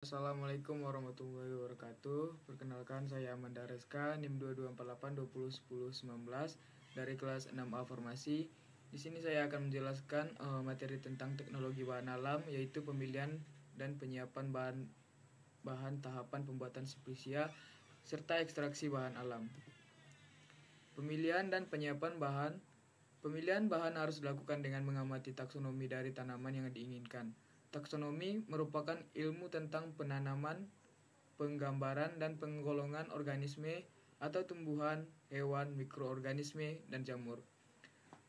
Assalamualaikum warahmatullahi wabarakatuh. Perkenalkan, saya Amanda Reska, NIM 2248201019 dari kelas 6A Farmasi. Di sini saya akan menjelaskan materi tentang teknologi bahan alam, yaitu pemilihan dan penyiapan bahan tahapan pembuatan simplisia serta ekstraksi bahan alam. Pemilihan dan penyiapan bahan. Pemilihan bahan harus dilakukan dengan mengamati taksonomi dari tanaman yang diinginkan. Taksonomi merupakan ilmu tentang penanaman, penggambaran, dan penggolongan organisme atau tumbuhan, hewan, mikroorganisme, dan jamur.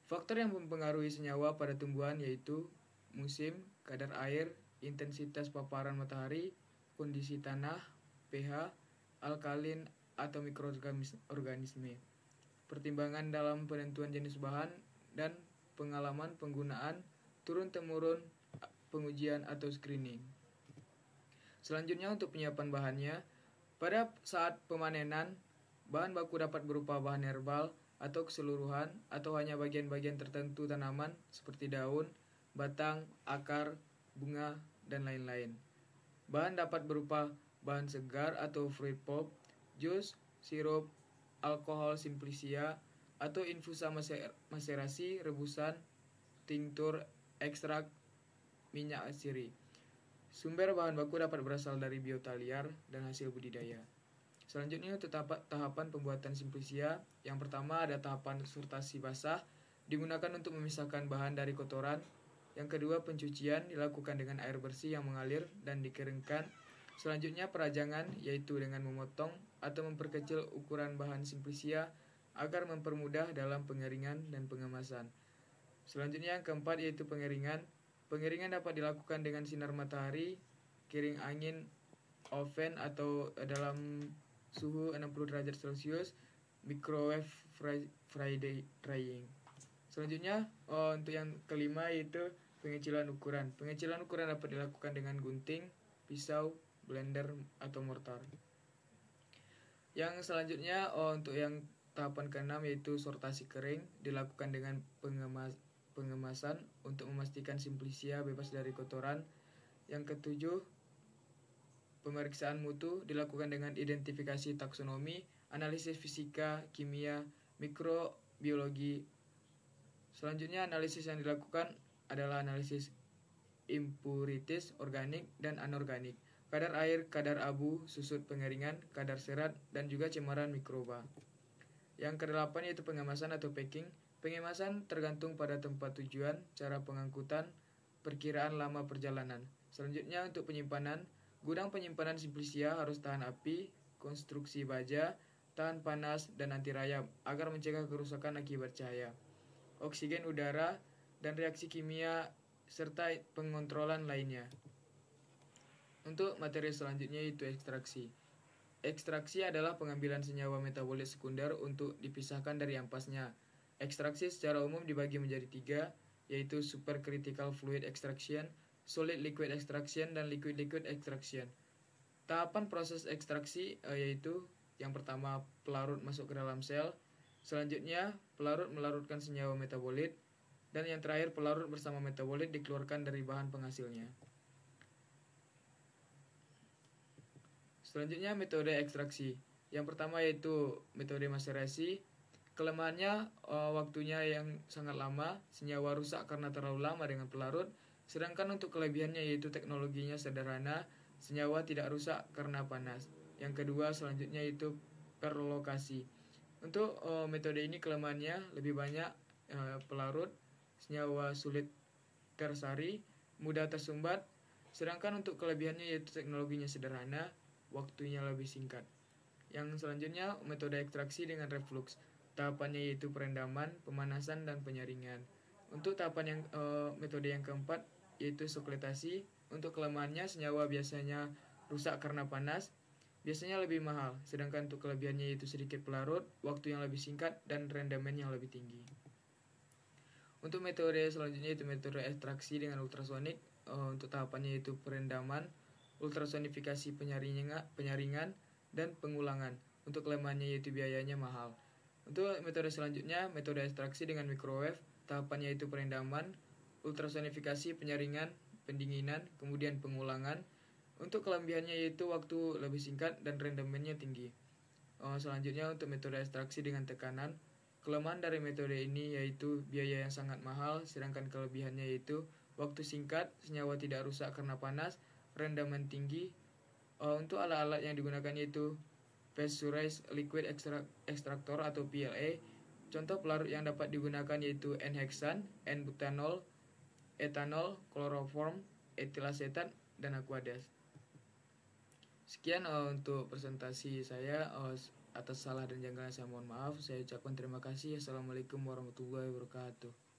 Faktor yang mempengaruhi senyawa pada tumbuhan yaitu musim, kadar air, intensitas paparan matahari, kondisi tanah, pH, alkalin, atau mikroorganisme. Pertimbangan dalam penentuan jenis bahan dan pengalaman penggunaan turun-temurun, pengujian atau screening. Selanjutnya untuk penyiapan bahannya, pada saat pemanenan, bahan baku dapat berupa bahan herbal atau keseluruhan atau hanya bagian-bagian tertentu tanaman seperti daun, batang, akar, bunga, dan lain-lain. Bahan dapat berupa bahan segar atau fruit pulp, jus, sirup, alkohol simplisia, atau infusa maserasi, rebusan, tinktur, ekstrak, minyak asiri. Sumber bahan baku dapat berasal dari biota liar dan hasil budidaya. Selanjutnya untuk tahapan pembuatan simplisia. Yang pertama ada tahapan sortasi basah, digunakan untuk memisahkan bahan dari kotoran. Yang kedua pencucian, dilakukan dengan air bersih yang mengalir dan dikeringkan. Selanjutnya perajangan, yaitu dengan memotong atau memperkecil ukuran bahan simplisia agar mempermudah dalam pengeringan dan pengemasan. Selanjutnya yang keempat yaitu pengeringan. Pengeringan dapat dilakukan dengan sinar matahari, kiring angin, oven atau dalam suhu 60 derajat Celcius, microwave drying. Selanjutnya untuk yang kelima yaitu pengecilan ukuran. Pengecilan ukuran dapat dilakukan dengan gunting, pisau, blender, atau mortar. Yang selanjutnya untuk yang tahapan keenam yaitu sortasi kering, dilakukan dengan pengemasan untuk memastikan simplisia bebas dari kotoran. Yang ketujuh, pemeriksaan mutu, dilakukan dengan identifikasi taksonomi, analisis fisika, kimia, mikrobiologi. Selanjutnya analisis yang dilakukan adalah analisis impurities organik dan anorganik, kadar air, kadar abu, susut pengeringan, kadar serat, dan juga cemaran mikroba. Yang kedelapan yaitu pengemasan atau packing. Pengemasan tergantung pada tempat tujuan, cara pengangkutan, perkiraan lama perjalanan. Selanjutnya untuk penyimpanan, gudang penyimpanan simplisia harus tahan api, konstruksi baja, tahan panas, dan anti rayap agar mencegah kerusakan akibat cahaya, oksigen udara, dan reaksi kimia, serta pengontrolan lainnya. Untuk materi selanjutnya yaitu ekstraksi. Ekstraksi adalah pengambilan senyawa metabolit sekunder untuk dipisahkan dari ampasnya. Ekstraksi secara umum dibagi menjadi tiga, yaitu supercritical fluid extraction, solid liquid extraction, dan liquid liquid extraction. Tahapan proses ekstraksi yaitu yang pertama pelarut masuk ke dalam sel, selanjutnya pelarut melarutkan senyawa metabolit, dan yang terakhir pelarut bersama metabolit dikeluarkan dari bahan penghasilnya. Selanjutnya metode ekstraksi. Yang pertama yaitu metode maserasi. Kelemahannya waktunya yang sangat lama, senyawa rusak karena terlalu lama dengan pelarut. Sedangkan untuk kelebihannya yaitu teknologinya sederhana, senyawa tidak rusak karena panas. Yang kedua selanjutnya yaitu perlokasi. Untuk metode ini kelemahannya lebih banyak pelarut, senyawa sulit tersari, mudah tersumbat. Sedangkan untuk kelebihannya yaitu teknologinya sederhana, waktunya lebih singkat. Yang selanjutnya metode ekstraksi dengan reflux. Tahapannya yaitu perendaman, pemanasan, dan penyaringan. Untuk tahapan yang metode yang keempat yaitu sokletasi. Untuk kelemahannya senyawa biasanya rusak karena panas, biasanya lebih mahal. Sedangkan untuk kelebihannya yaitu sedikit pelarut, waktu yang lebih singkat, dan rendaman yang lebih tinggi. Untuk metode selanjutnya yaitu metode ekstraksi dengan ultrasonik. Untuk tahapannya yaitu perendaman, ultrasonifikasi penyaringan, dan pengulangan. Untuk kelemahannya yaitu biayanya mahal. Untuk metode selanjutnya, metode ekstraksi dengan microwave, tahapannya yaitu perendaman, ultrasonifikasi penyaringan, pendinginan, kemudian pengulangan. Untuk kelebihannya yaitu waktu lebih singkat dan rendemennya tinggi. Selanjutnya untuk metode ekstraksi dengan tekanan. Kelemahan dari metode ini yaitu biaya yang sangat mahal, sedangkan kelebihannya yaitu waktu singkat, senyawa tidak rusak karena panas, rendaman tinggi. Untuk alat-alat yang digunakan yaitu pressurized liquid extractor atau PLA. Contoh pelarut yang dapat digunakan yaitu N-heksan, N-butanol, etanol, kloroform, etilasetat, dan aqueous. Sekian untuk presentasi saya. Atas salah dan janggalan saya mohon maaf. Saya ucapkan terima kasih. Assalamualaikum warahmatullahi wabarakatuh.